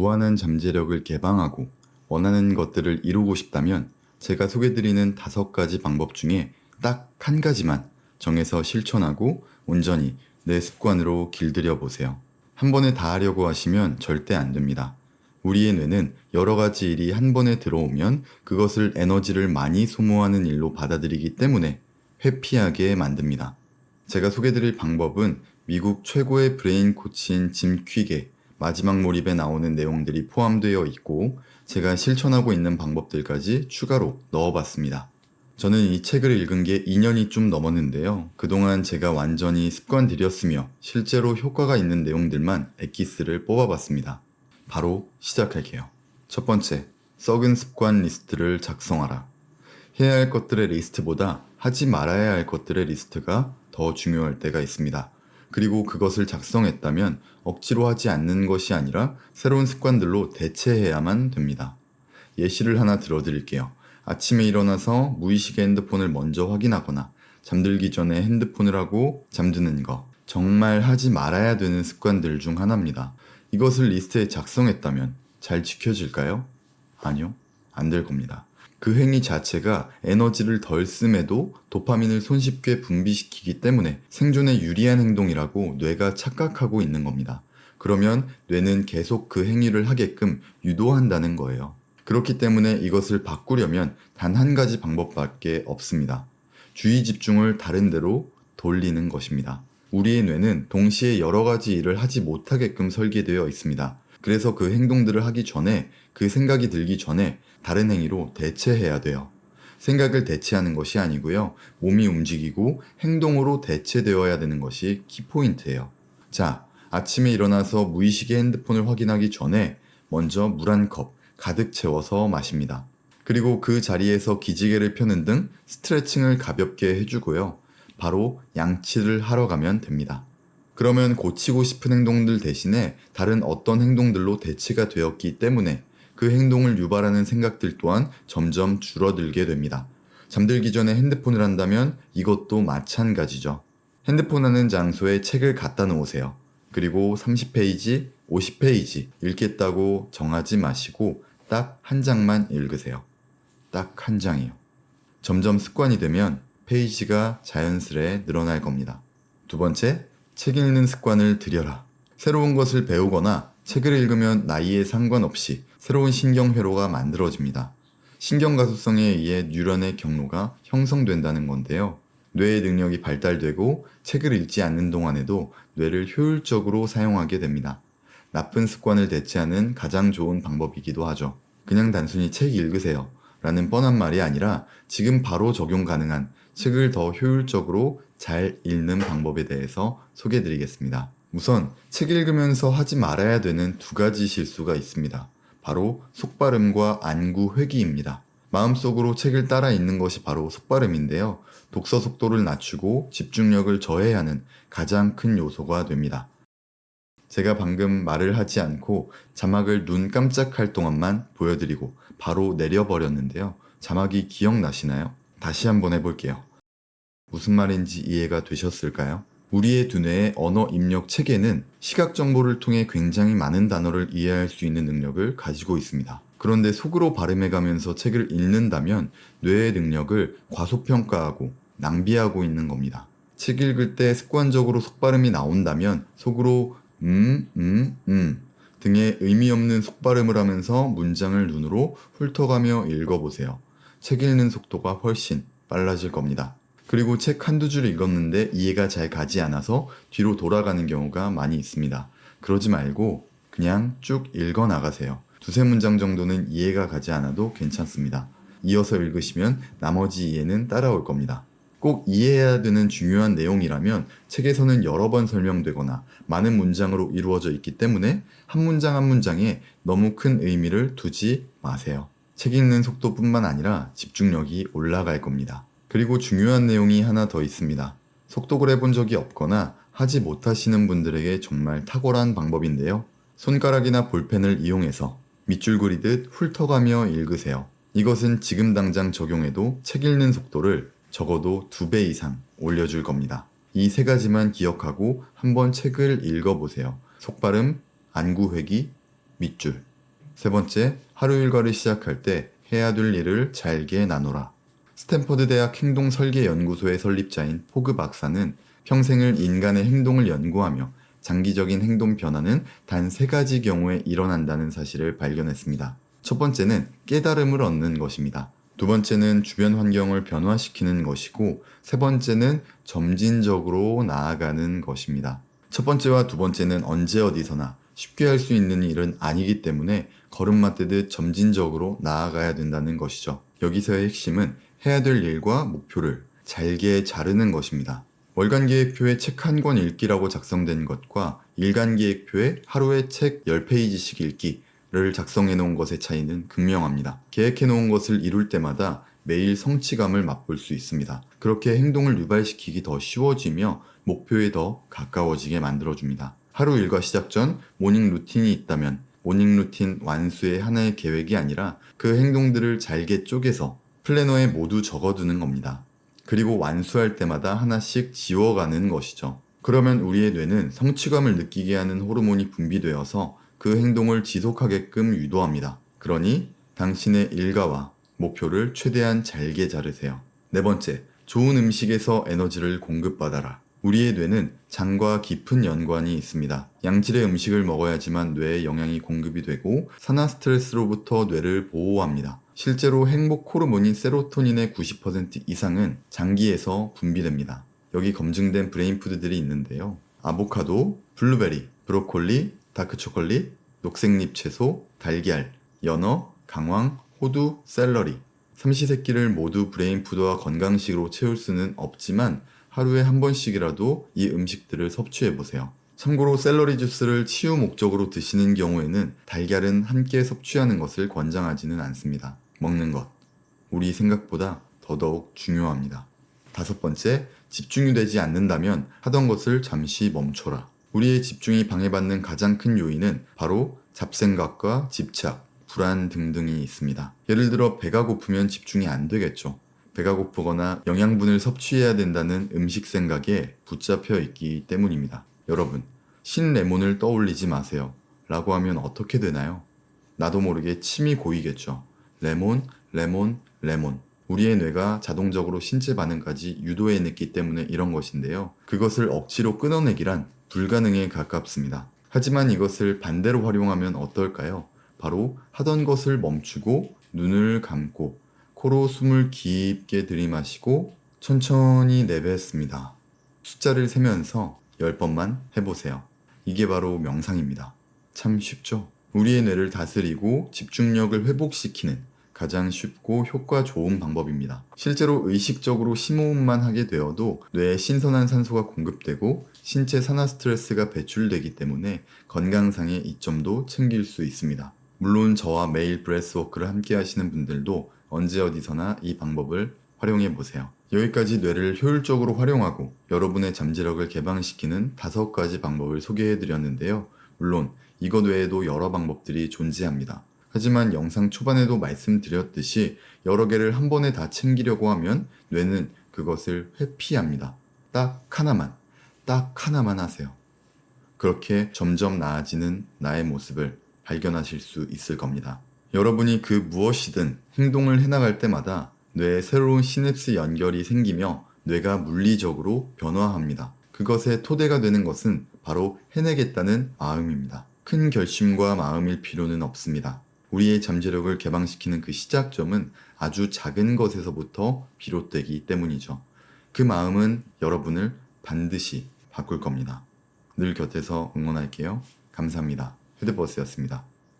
무한한 잠재력을 개방하고 원하는 것들을 이루고 싶다면 제가 소개드리는 5가지 방법 중에 딱 한 가지만 정해서 실천하고 온전히 내 습관으로 길들여 보세요. 한 번에 다 하려고 하시면 절대 안 됩니다. 우리의 뇌는 여러 가지 일이 한 번에 들어오면 그것을 에너지를 많이 소모하는 일로 받아들이기 때문에 회피하게 만듭니다. 제가 소개드릴 방법은 미국 최고의 브레인 코치인 짐 퀵의 마지막 몰입에 나오는 내용들이 포함되어 있고 제가 실천하고 있는 방법들까지 추가로 넣어봤습니다. 저는 이 책을 읽은 게 2년이 좀 넘었는데요. 그동안 제가 완전히 습관들였으며 실제로 효과가 있는 내용들만 엑기스를 뽑아봤습니다. 바로 시작할게요. 첫 번째, 썩은 습관 리스트를 작성하라. 해야 할 것들의 리스트보다 하지 말아야 할 것들의 리스트가 더 중요할 때가 있습니다. 그리고 그것을 작성했다면 억지로 하지 않는 것이 아니라 새로운 습관들로 대체해야만 됩니다. 예시를 하나 들어드릴게요. 아침에 일어나서 무의식의 핸드폰을 먼저 확인하거나 잠들기 전에 핸드폰을 하고 잠드는 거. 정말 하지 말아야 되는 습관들 중 하나입니다. 이것을 리스트에 작성했다면 잘 지켜질까요? 아니요. 안 될 겁니다. 그 행위 자체가 에너지를 덜 씀에도 도파민을 손쉽게 분비시키기 때문에 생존에 유리한 행동이라고 뇌가 착각하고 있는 겁니다. 그러면 뇌는 계속 그 행위를 하게끔 유도한다는 거예요. 그렇기 때문에 이것을 바꾸려면 단 한 가지 방법밖에 없습니다. 주의 집중을 다른 데로 돌리는 것입니다. 우리의 뇌는 동시에 여러 가지 일을 하지 못하게끔 설계되어 있습니다. 그래서 그 행동들을 하기 전에, 그 생각이 들기 전에 다른 행위로 대체해야 돼요. 생각을 대체하는 것이 아니고요. 몸이 움직이고 행동으로 대체되어야 되는 것이 키포인트예요. 자, 아침에 일어나서 무의식의 핸드폰을 확인하기 전에 먼저 물 한 컵 가득 채워서 마십니다. 그리고 그 자리에서 기지개를 펴는 등 스트레칭을 가볍게 해주고요. 바로 양치를 하러 가면 됩니다. 그러면 고치고 싶은 행동들 대신에 다른 어떤 행동들로 대체가 되었기 때문에 그 행동을 유발하는 생각들 또한 점점 줄어들게 됩니다. 잠들기 전에 핸드폰을 한다면 이것도 마찬가지죠. 핸드폰 하는 장소에 책을 갖다 놓으세요. 그리고 30페이지, 50페이지 읽겠다고 정하지 마시고 딱 한 장만 읽으세요. 딱 한 장이요. 점점 습관이 되면 페이지가 자연스레 늘어날 겁니다. 두 번째, 책 읽는 습관을 들여라. 새로운 것을 배우거나 책을 읽으면 나이에 상관없이 새로운 신경회로가 만들어집니다. 신경가소성에 의해 뉴런의 경로가 형성된다는 건데요. 뇌의 능력이 발달되고 책을 읽지 않는 동안에도 뇌를 효율적으로 사용하게 됩니다. 나쁜 습관을 대체하는 가장 좋은 방법이기도 하죠. 그냥 단순히 책 읽으세요 라는 뻔한 말이 아니라 지금 바로 적용 가능한 책을 더 효율적으로 잘 읽는 방법에 대해서 소개해드리겠습니다. 우선 책 읽으면서 하지 말아야 되는 2가지 실수가 있습니다. 바로 속발음과 안구 회귀입니다. 마음속으로 책을 따라 읽는 것이 바로 속발음인데요. 독서 속도를 낮추고 집중력을 저해하는 가장 큰 요소가 됩니다. 제가 방금 말을 하지 않고 자막을 눈 깜짝할 동안만 보여드리고 바로 내려버렸는데요. 자막이 기억나시나요? 다시 한번 해볼게요. 무슨 말인지 이해가 되셨을까요? 우리의 두뇌의 언어 입력 체계는 시각 정보를 통해 굉장히 많은 단어를 이해할 수 있는 능력을 가지고 있습니다. 그런데 속으로 발음해가면서 책을 읽는다면 뇌의 능력을 과소평가하고 낭비하고 있는 겁니다. 책 읽을 때 습관적으로 속발음이 나온다면 속으로 등의 의미 없는 속발음을 하면서 문장을 눈으로 훑어가며 읽어보세요. 책 읽는 속도가 훨씬 빨라질 겁니다. 그리고 책 한두 줄 읽었는데 이해가 잘 가지 않아서 뒤로 돌아가는 경우가 많이 있습니다. 그러지 말고 그냥 쭉 읽어 나가세요. 2-3문장 정도는 이해가 가지 않아도 괜찮습니다. 이어서 읽으시면 나머지 이해는 따라올 겁니다. 꼭 이해해야 되는 중요한 내용이라면 책에서는 여러 번 설명되거나 많은 문장으로 이루어져 있기 때문에 한 문장 한 문장에 너무 큰 의미를 두지 마세요. 책 읽는 속도뿐만 아니라 집중력이 올라갈 겁니다. 그리고 중요한 내용이 하나 더 있습니다. 속독을 해본 적이 없거나 하지 못하시는 분들에게 정말 탁월한 방법인데요. 손가락이나 볼펜을 이용해서 밑줄 그리듯 훑어가며 읽으세요. 이것은 지금 당장 적용해도 책 읽는 속도를 적어도 2배 이상 올려줄 겁니다. 이 3가지만 기억하고 한번 책을 읽어보세요. 속발음, 안구 회귀, 밑줄. 세 번째, 하루 일과를 시작할 때 해야 될 일을 잘게 나누라. 스탠퍼드 대학 행동설계연구소의 설립자인 포그 박사는 평생을 인간의 행동을 연구하며 장기적인 행동 변화는 단 3가지 경우에 일어난다는 사실을 발견했습니다. 첫 번째는 깨달음을 얻는 것입니다. 두 번째는 주변 환경을 변화시키는 것이고, 세 번째는 점진적으로 나아가는 것입니다. 첫 번째와 두 번째는 언제 어디서나 쉽게 할 수 있는 일은 아니기 때문에 걸음마 뜨듯 점진적으로 나아가야 된다는 것이죠. 여기서의 핵심은 해야 될 일과 목표를 잘게 자르는 것입니다. 월간 계획표에 책 한 권 읽기라고 작성된 것과 일간 계획표에 하루에 책 10페이지씩 읽기를 작성해 놓은 것의 차이는 극명합니다. 계획해 놓은 것을 이룰 때마다 매일 성취감을 맛볼 수 있습니다. 그렇게 행동을 유발시키기 더 쉬워지며 목표에 더 가까워지게 만들어줍니다. 하루 일과 시작 전 모닝 루틴이 있다면 모닝 루틴 완수의 하나의 계획이 아니라 그 행동들을 잘게 쪼개서 플래너에 모두 적어두는 겁니다. 그리고 완수할 때마다 하나씩 지워가는 것이죠. 그러면 우리의 뇌는 성취감을 느끼게 하는 호르몬이 분비되어서 그 행동을 지속하게끔 유도합니다. 그러니 당신의 일과와 목표를 최대한 잘게 자르세요. 네 번째, 좋은 음식에서 에너지를 공급받아라. 우리의 뇌는 장과 깊은 연관이 있습니다. 양질의 음식을 먹어야지만 뇌에 영양이 공급이 되고 산화 스트레스로부터 뇌를 보호합니다. 실제로 행복 호르몬인 세로토닌의 90% 이상은 장기에서 분비됩니다. 여기 검증된 브레인푸드들이 있는데요. 아보카도, 블루베리, 브로콜리, 다크초콜릿, 녹색잎 채소, 달걀, 연어, 강황, 호두, 샐러리. 삼시세끼를 모두 브레인푸드와 건강식으로 채울 수는 없지만 하루에 한 번씩이라도 이 음식들을 섭취해보세요. 참고로 샐러리 주스를 치유 목적으로 드시는 경우에는 달걀은 함께 섭취하는 것을 권장하지는 않습니다. 먹는 것, 우리 생각보다 더더욱 중요합니다. 다섯 번째, 집중이 되지 않는다면 하던 것을 잠시 멈춰라. 우리의 집중이 방해받는 가장 큰 요인은 바로 잡생각과 집착, 불안 등등이 있습니다. 예를 들어 배가 고프면 집중이 안 되겠죠. 배가 고프거나 영양분을 섭취해야 된다는 음식 생각에 붙잡혀 있기 때문입니다. 여러분, 신레몬을 떠올리지 마세요 라고 하면 어떻게 되나요? 나도 모르게 침이 고이겠죠. 레몬, 레몬, 레몬. 우리의 뇌가 자동적으로 신체 반응까지 유도해냈기 때문에 이런 것인데요. 그것을 억지로 끊어내기란 불가능에 가깝습니다. 하지만 이것을 반대로 활용하면 어떨까요? 바로 하던 것을 멈추고 눈을 감고 코로 숨을 깊게 들이마시고 천천히 내뱉습니다. 숫자를 세면서 10번만 해보세요. 이게 바로 명상입니다. 참 쉽죠? 우리의 뇌를 다스리고 집중력을 회복시키는 가장 쉽고 효과 좋은 방법입니다. 실제로 의식적으로 심호흡만 하게 되어도 뇌에 신선한 산소가 공급되고 신체 산화 스트레스가 배출되기 때문에 건강상의 이점도 챙길 수 있습니다. 물론 저와 매일 브레스워크를 함께 하시는 분들도 언제 어디서나 이 방법을 활용해 보세요. 여기까지 뇌를 효율적으로 활용하고 여러분의 잠재력을 개방시키는 5가지 방법을 소개해 드렸는데요. 물론 이것 외에도 여러 방법들이 존재합니다. 하지만 영상 초반에도 말씀드렸듯이 여러 개를 한 번에 다 챙기려고 하면 뇌는 그것을 회피합니다. 딱 하나만 하세요. 그렇게 점점 나아지는 나의 모습을 발견하실 수 있을 겁니다. 여러분이 그 무엇이든 행동을 해나갈 때마다 뇌에 새로운 시냅스 연결이 생기며 뇌가 물리적으로 변화합니다. 그것의 토대가 되는 것은 바로 해내겠다는 마음입니다. 큰 결심과 마음일 필요는 없습니다. 우리의 잠재력을 개방시키는 그 시작점은 아주 작은 것에서부터 비롯되기 때문이죠. 그 마음은 여러분을 반드시 바꿀 겁니다. 늘 곁에서 응원할게요. 감사합니다. 헤드버스였습니다.